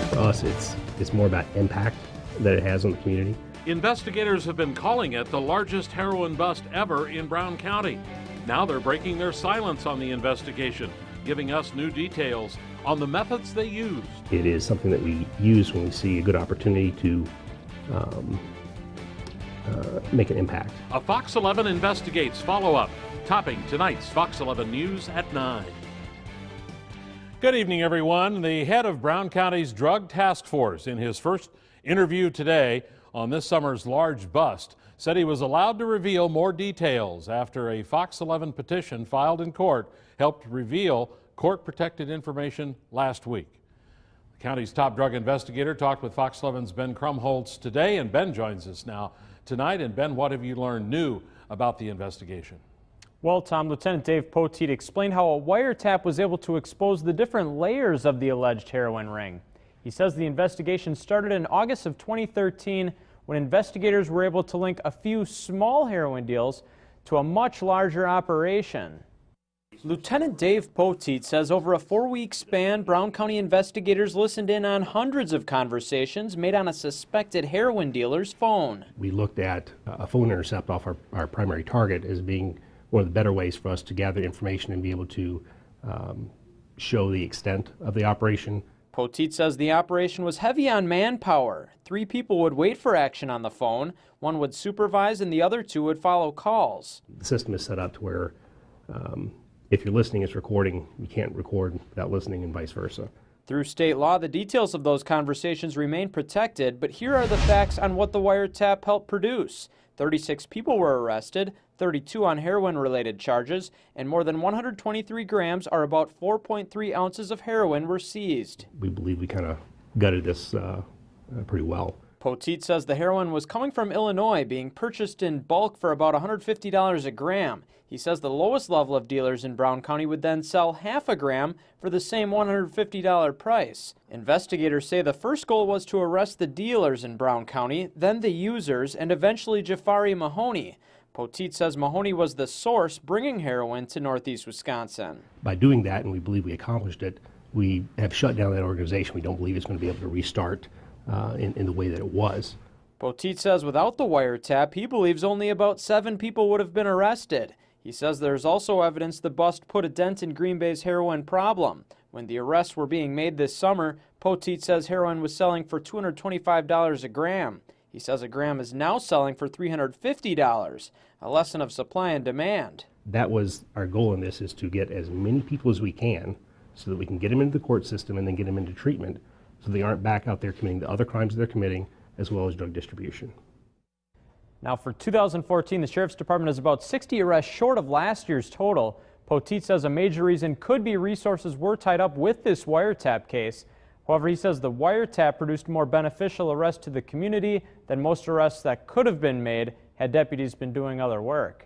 For us, it's more about impact that it has on the community. Investigators have been calling it the largest heroin bust ever in Brown County. Now they're breaking their silence on the investigation, giving us new details on the methods they used. It is something that we use when we see a good opportunity to make an impact. A Fox 11 Investigates follow-up, topping tonight's Fox 11 News at 9. Good evening, everyone. The head of Brown County's Drug Task Force, in his first interview today on this summer's large bust, said he was allowed to reveal more details after a Fox 11 petition filed in court helped reveal court-protected information last week. The county's top drug investigator talked with Fox 11's Ben Krumholtz today, and Ben joins us now tonight. And Ben, what have you learned new about the investigation? Well, Tom, Lieutenant Dave Poteet explained how a wiretap was able to expose the different layers of the alleged heroin ring. He says the investigation started in August of 2013 when investigators were able to link a few small heroin deals to a much larger operation. Lieutenant Dave Poteet says over a 4-week span, Brown County investigators listened in on hundreds of conversations made on a suspected heroin dealer's phone. We looked at a phone intercept off our primary target as being one of the better ways for us to gather information and be able to show the extent of the operation. Poteet says the operation was heavy on manpower. 3 people would wait for action on the phone, 1 would supervise, and the other 2 would follow calls. The system is set up to where if you're listening, it's recording. You can't record without listening, and vice versa. Through state law, the details of those conversations remain protected, but here are the facts on what the wiretap helped produce. 36 people were arrested, 32 on heroin-related charges, and more than 123 grams, or about 4.3 ounces of heroin, were seized. We believe we kind of gutted this pretty well. Poteet says the heroin was coming from Illinois, being purchased in bulk for about $150 a gram. He says the lowest level of dealers in Brown County would then sell half a gram for the same $150 price. Investigators say the first goal was to arrest the dealers in Brown County, then the users, and eventually Jafari Mahoney. Poteet says Mahoney was the source bringing heroin to northeast Wisconsin. By doing that, and we believe we accomplished it, we have shut down that organization. We don't believe it's going to be able to restart in the way that it was. Poteet says without the wiretap, he believes only about 7 people would have been arrested. He says there's also evidence the bust put a dent in Green Bay's heroin problem. When the arrests were being made this summer, Poteet says heroin was selling for $225 a gram. He says a gram is now selling for $350, a lesson of supply and demand. That was our goal in this, is to get as many people as we can so that we can get them into the court system and then get them into treatment so they aren't back out there committing the other crimes they're committing, as well as drug distribution. Now for 2014, the Sheriff's Department is about 60 arrests short of last year's total. Poteet says a major reason could be resources were tied up with this wiretap case. However, he says the wiretap produced more beneficial arrests to the community than most arrests that could have been made had deputies been doing other work.